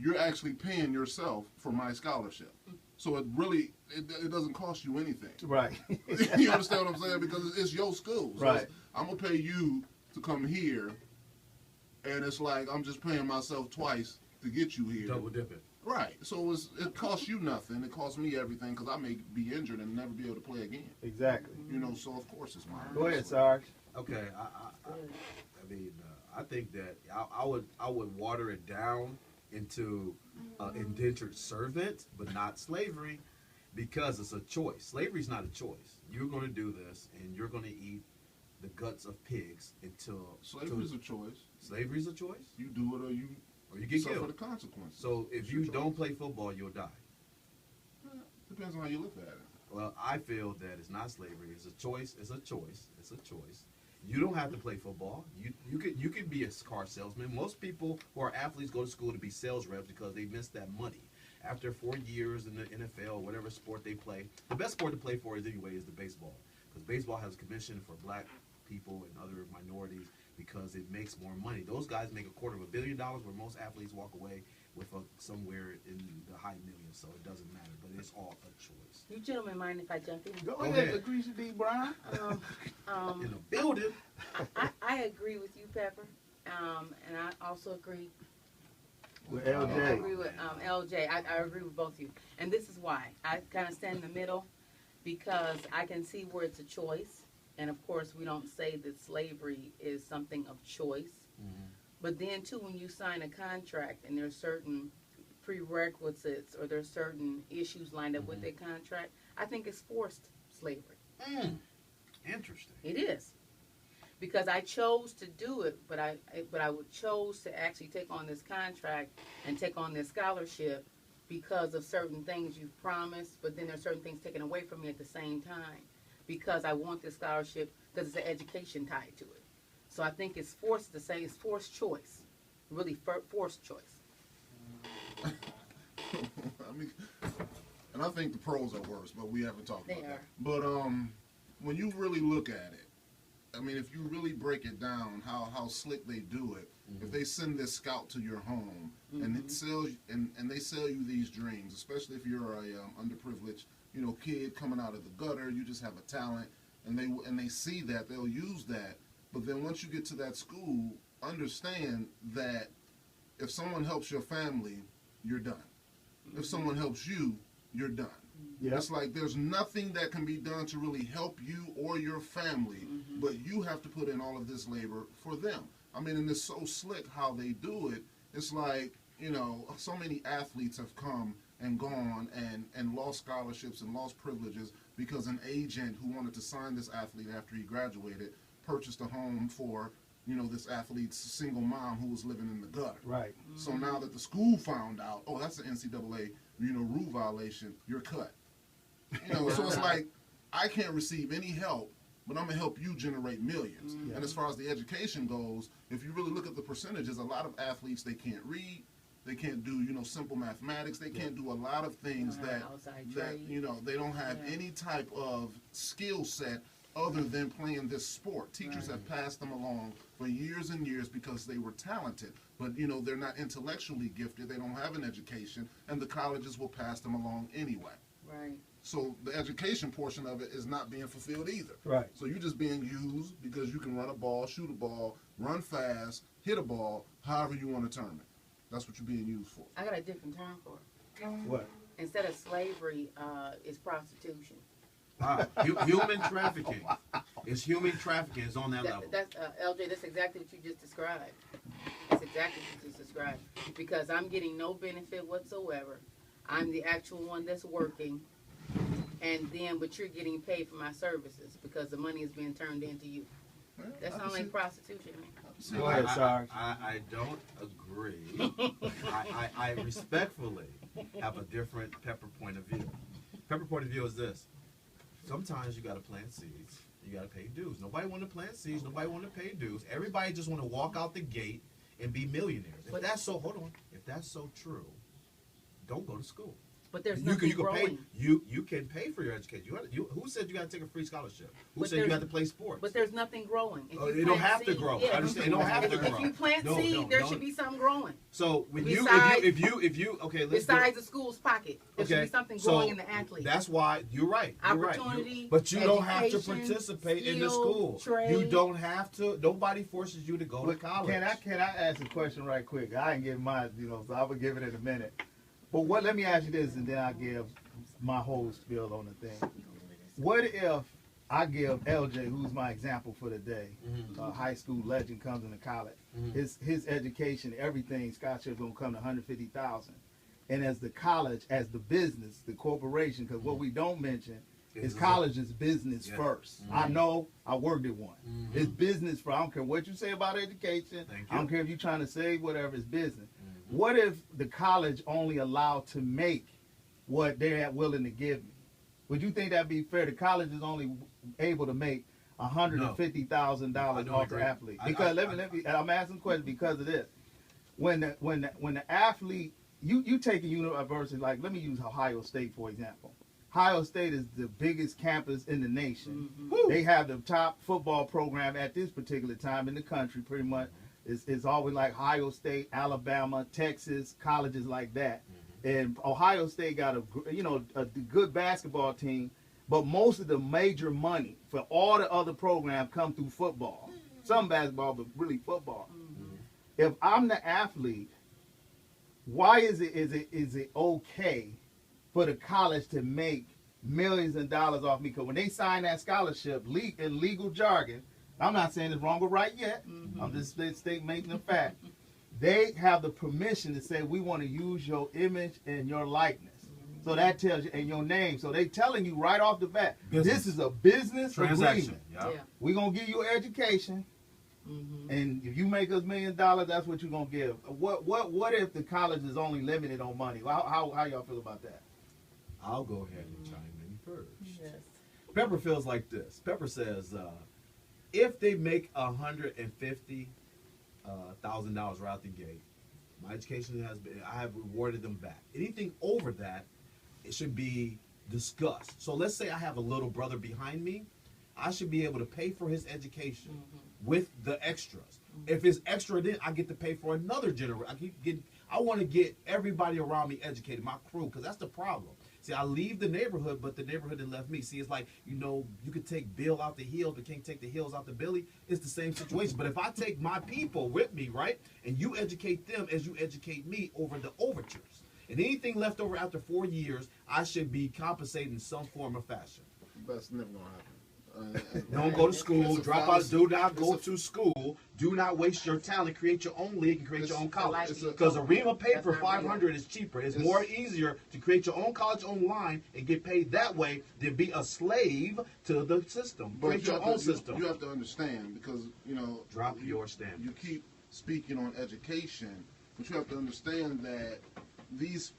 you're actually paying yourself for my scholarship. So it really, it doesn't cost you anything. Right. You understand what I'm saying? Because it's your school. So Right. I'm going to pay you to come here, and it's like I'm just paying myself twice to get you here. Double dipping. Right. So it costs you nothing. It costs me everything because I may be injured and never be able to play again. Exactly. You know, so of course it's mine. Go ahead, Sarge. Okay, I mean, I think that I would water it down into indentured servant, but not slavery, because it's a choice. Slavery is not a choice. You're going to do this, and you're going to eat the guts of pigs until Slavery is a choice. Slavery is a choice, You do it or you get suffer killed. the consequences. So if It's your you choice. don't play football, you'll die. Depends on how you look at it. Well, I feel that it's not slavery. It's a choice. It's a choice. It's a choice. You don't have to play football. You could be a car salesman. Most people who are athletes go to school to be sales reps because they miss that money. After 4 years in the NFL, whatever sport they play, the best sport to play for is anyway is the baseball, because baseball has a commission for black people and other minorities because it makes more money. Those guys make $250 million, where most athletes walk away with somewhere in the high millions. So it doesn't matter, but it's all a choice. You gentlemen mind if I jump in? Go ahead. ahead, Lucretia D. Brown. In the building. I agree with you, Pepper, and I also agree. With I LJ. agree with LJ. I agree with both of you, and this is why I kind of stand in the middle, because I can see where it's a choice, and of course we don't say that slavery is something of choice. But then too, when you sign a contract and there's certain prerequisites or there's certain issues lined up with that contract, I think it's forced slavery. Interesting. It is. Because I chose to do it, but I would chose to actually take on this contract and take on this scholarship because of certain things you've promised, but then there's certain things taken away from me at the same time because I want this scholarship because it's an education tied to it. So I think it's forced to say it's forced choice, really forced choice. I mean, and I think the pros are worse, but we haven't talked They about that. are. But when you really look at it, I mean, if you really break it down, how slick they do it, if they send this scout to your home and it sells and they sell you these dreams, especially if you're a underprivileged, kid coming out of the gutter, you just have a talent, and they see that, they'll use that. But then once you get to that school, understand that if someone helps your family, you're done. If someone helps you, you're done. Yeah. It's like there's nothing that can be done to really help you or your family, but you have to put in all of this labor for them. I mean, and it's so slick how they do it. It's like, so many athletes have come and gone and lost scholarships and lost privileges because an agent who wanted to sign this athlete after he graduated purchased a home for, this athlete's single mom who was living in the gutter. Right. So now that the school found out, oh, that's an NCAA, rule violation, you're cut. So it's like, I can't receive any help, but I'm going to help you generate millions. And as far as the education goes, if you really look at the percentages, a lot of athletes, they can't read, they can't do, simple mathematics, they can't do a lot of things that they don't have any type of skill set other than playing this sport. Teachers have passed them along for years and years because they were talented, but they're not intellectually gifted, they don't have an education, and the colleges will pass them along anyway. Right. So the education portion of it is not being fulfilled either. Right. So you're just being used because you can run a ball, shoot a ball, run fast, hit a ball, however you want to term it. That's what you're being used for. I got a different term for it. What? Instead of slavery, it's prostitution. Wow. Human trafficking. It's human trafficking. It's on that level. That's LJ. That's exactly what you just described. That's exactly what you just described. Because I'm getting no benefit whatsoever. I'm the actual one that's working, but you're getting paid for my services because the money is being turned into you. That sounds like prostitution, man. Go ahead, Sarge. I don't agree. I respectfully have a different Pepper point of view. Pepper point of view is this. Sometimes you got to plant seeds. You got to pay dues. Nobody want to plant seeds. Nobody want to pay dues. Everybody just want to walk out the gate and be millionaires. If that's so true, don't go to school. But there's You nothing can pay. growing. You can pay for your education. Who said you got to take a free scholarship? Who But said you there's- got to play sports? But there's nothing growing. If you It don't plant have to seed- grow. Yeah, I understand. It don't have to if grow. you plant No, seed, no, there no. should be something growing. So when Besides- if you okay, let's do- Besides the school's pocket, there should be something growing in the athlete. That's why you're right. You're right. Opportunity, But you don't have to education, participate in the skill, school. trade. You don't have to. Nobody forces you to go to But college. Can I ask a question right quick? I ain't give mine, so I will give it in a minute. But let me ask you this, and then I'll give my whole spiel on the thing. What if I give LJ, who's my example for the day, a high school legend, comes into college, his education, everything, scholarship gonna come to $150,000, and as the college, as the business, the corporation, because what we don't mention is college is business first. I know, I worked at one. It's business for. I don't care what you say about education. Thank I don't you. care if you're trying to save whatever. It's business. What if the college only allowed to make what they're willing to give me? Would you think that'd be fair? The college is only able to make $150,000 I don't off the agree. athlete. I- Because I- let me. I'm asking questions because of this. When the athlete, you take a university like, let me use Ohio State for example. Ohio State is the biggest campus in the nation. They have the top football program at this particular time in the country. Pretty much, it's always like Ohio State, Alabama, Texas, colleges like that. And Ohio State got a good basketball team, but most of the major money for all the other programs come through football. Some basketball, but really football. If I'm the athlete, why is it okay for the college to make millions of dollars off me? Because when they sign that scholarship, in legal jargon, I'm not saying it's wrong or right yet. I'm just making a fact. They have the permission to say, we want to use your image and your likeness. So that tells you, and your name. So they telling you right off the bat, Business. this is a business Transaction. agreement. Yeah. We're going to give you education. And if you make us $1 million, that's what you're gonna give. What if the college is only limited on money? How y'all feel about that? I'll go ahead and chime in first. Yes. Pepper feels like this. Pepper says, if they make $150,000 right out the gate, my education I have rewarded them back. Anything over that, it should be discussed. So let's say I have a little brother behind me, I should be able to pay for his education with the extras. If it's extra, then I get to pay for another generation. I want to get everybody around me educated, my crew, because that's the problem. See, I leave the neighborhood, but the neighborhood that left me. See, it's like, you could take Bill out the hills, but can't take the hills out the Billy. It's the same situation. But if I take my people with me, right, and you educate them as you educate me over the overtures, and anything left over after 4 years, I should be compensated in some form or fashion. That's never gonna happen. Don't go to school, It's a drop out. fallacy. Do not It's go a- to school. Do not waste your talent. Create your own league and create your own college. it's a- Because a ream of paper, That's not real. $500 is cheaper. It's It's- more easier to create your own college online and get paid that way than be a slave to the system. But Create you your have own to- system. You have to understand because Drop you- your standards. You keep speaking on education, but you have to understand that these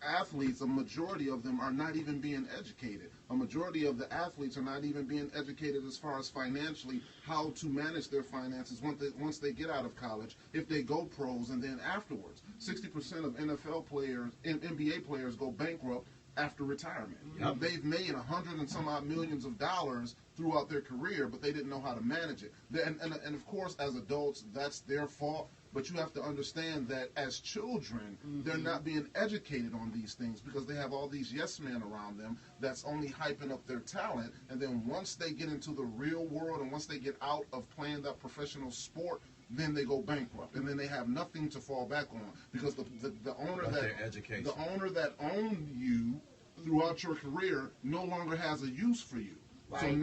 athletes, a majority of them are not even being educated. A majority of the athletes are not even being educated as far as financially how to manage their finances once they get out of college, if they go pros, and then afterwards. 60% of NFL players and NBA players go bankrupt after retirement. Yep. They've made 100 and some odd millions of dollars throughout their career, but they didn't know how to manage it. And of course, as adults, that's their fault. But you have to understand that as children, they're not being educated on these things because they have all these yes men around them that's only hyping up their talent. And then once they get into the real world and once they get out of playing that professional sport, then they go bankrupt, and then they have nothing to fall back on because the owner But that their education. the owner that owned you throughout your career no longer has a use for you. Right.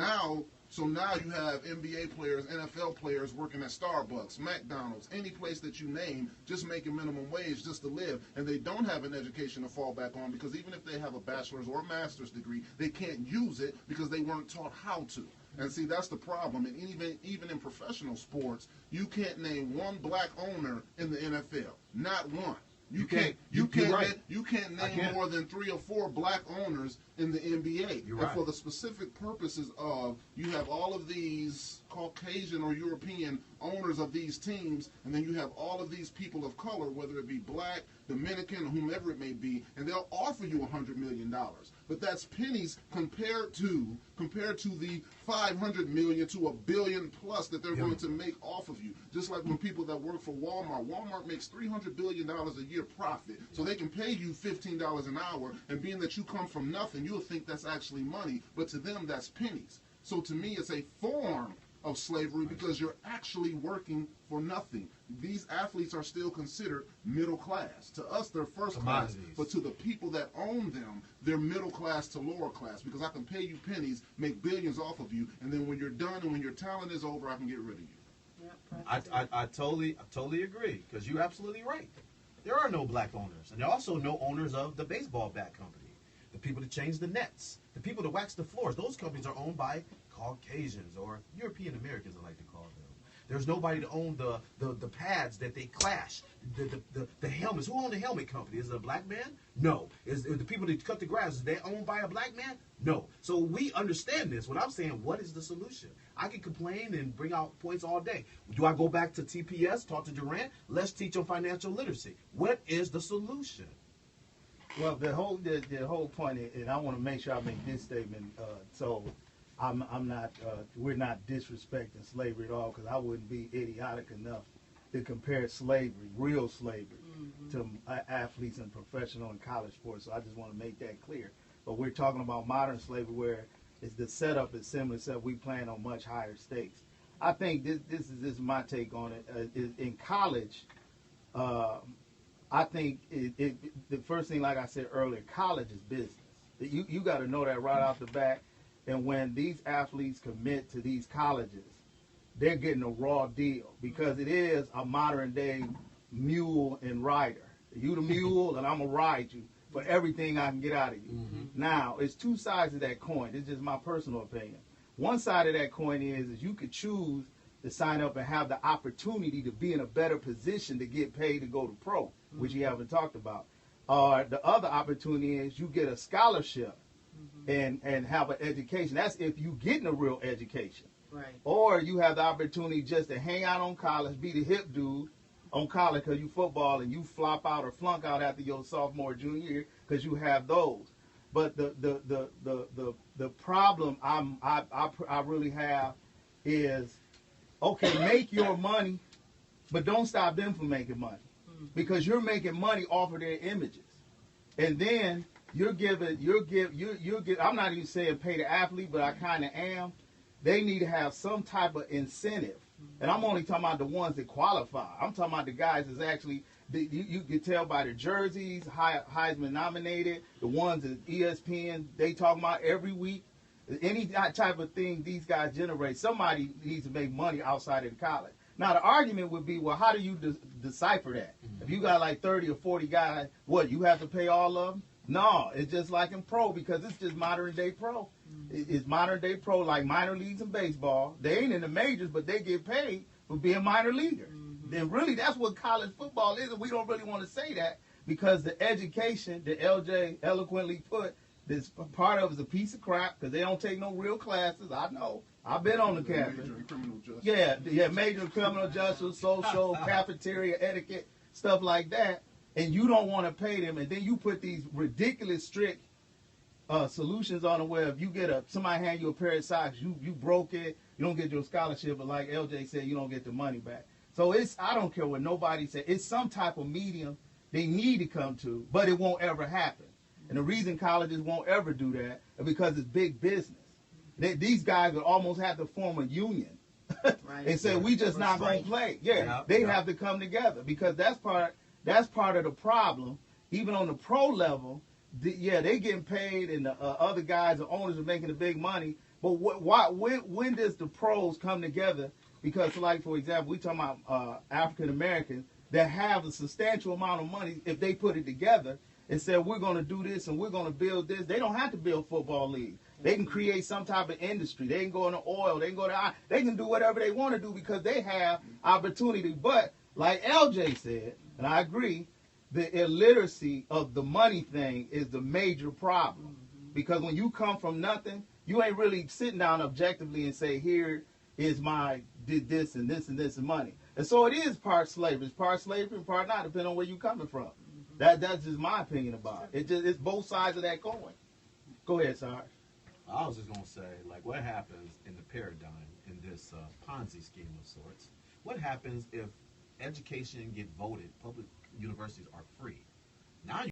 So now you have NBA players, NFL players working at Starbucks, McDonald's, any place that you name, just making minimum wage just to live, and they don't have an education to fall back on because even if they have a bachelor's or a master's degree, they can't use it because they weren't taught how to. And see, that's the problem. And even in professional sports, you can't name one black owner in the NFL. Not one. You can't right. name more than 3 or 4 black owners in the NBA. You're and right. for the specific purposes of you have all of these Caucasian or European owners of these teams, and then you have all of these people of color, whether it be black, Dominican, whomever it may be, and they'll offer you $100 million. But that's pennies compared to the 500 million to $1 billion plus that they're going to make off of you. Just like when people that work for Walmart makes $300 billion a year profit, so they can pay you $15 an hour, and being that you come from nothing, you'll think that's actually money, but to them that's pennies. So to me, it's a form of slavery because you're actually working for nothing. These athletes are still considered middle class. To us, they're first class, but to the people that own them, they're middle class to lower class because I can pay you pennies, make billions off of you, and then when you're done and when your talent is over, I can get rid of you. I totally agree because you're absolutely right. There are no black owners, and there are also no owners of the baseball bat company, the people that change the nets, the people that wax the floors. Those companies are owned by Caucasians or European Americans, I like to call them. There's nobody to own the pads that they clash, the helmets. Who owns the helmet company? Is it a black man? No. Is the people that cut the grass, is they owned by a black man? No. So we understand this. When I'm saying, what is the solution? I can complain and bring out points all day. Do I go back to TPS, talk to Durant? Let's teach them financial literacy. What is the solution? Well, the whole point, and I want to make sure I make this statement. So I'm not. We're not disrespecting slavery at all, because I wouldn't be idiotic enough to compare slavery, real slavery, to athletes in professional and college sports. So I just want to make that clear. But we're talking about modern slavery, where the setup is similar, except we plan on much higher stakes. I think this is my take on it. In college, I think the first thing, like I said earlier, college is business. You got to know that right off the bat. And when these athletes commit to these colleges, they're getting a raw deal because it is a modern day mule and rider. You the mule and I'm going to ride you for everything I can get out of you. Now, it's two sides of that coin. It's just my personal opinion. One side of that coin is you could choose to sign up and have the opportunity to be in a better position to get paid to go to pro, which you haven't talked about. Or the other opportunity is you get a scholarship and have an education. That's if you getting a real education. Right. Or you have the opportunity just to hang out on college, be the hip dude on college because you football and you flop out or flunk out after your sophomore, junior year because you have those. But the problem I really have is, okay, make your money, but don't stop them from making money, because you're making money off of their images, and then you're giving. I'm not even saying pay the athlete, but I kind of am. They need to have some type of incentive, and I'm only talking about the ones that qualify. I'm talking about the guys that's actually. You can tell by the jerseys, Heisman nominated, the ones that ESPN they talk about every week. Any type of thing these guys generate, somebody needs to make money outside of college. Now, the argument would be, well, how do you decipher that? If you got like 30 or 40 guys, what, you have to pay all of them? No, it's just like in pro, because it's just modern day pro. It's modern day pro, like minor leagues in baseball. They ain't in the majors, but they get paid for being minor leaguers. Then really, that's what college football is, and we don't really want to say that, because the education that LJ eloquently put, this part of is a piece of crap, because they don't take no real classes. I know. I've been on the campus. Major in criminal justice. Yeah, major in criminal justice, social, cafeteria etiquette, stuff like that. And you don't want to pay them, and then you put these ridiculous strict solutions on them where if you get somebody hand you a pair of socks, you broke it, you don't get your scholarship, but like LJ said, you don't get the money back. So I don't care what nobody said. It's some type of medium they need to come to, but it won't ever happen. And the reason colleges won't ever do that is because it's big business. These guys would almost have to form a union and say, we just not going to play. They have to come together, because that's part of the problem. Even on the pro level, they getting paid, and the other guys, the owners, are making the big money. But when does the pros come together? Because, like, for example, we talking about African Americans that have a substantial amount of money. If they put it together and said, we're going to do this and we're going to build this, they don't have to build football leagues. They can create some type of industry. They can go into oil. They can go to. They can do whatever they want to do because they have opportunity. But like LJ said, and I agree, the illiteracy of the money thing is the major problem. Because when you come from nothing, you ain't really sitting down objectively and say, here did this and this and this and money. And so it is part slavery. It's part slavery and part not, depending on where you're coming from. That's just my opinion about it. It's both sides of that coin. Go ahead, Sarge. I was just gonna say, like, what happens in the paradigm in this Ponzi scheme of sorts? What happens if education get voted? Public universities are free. Now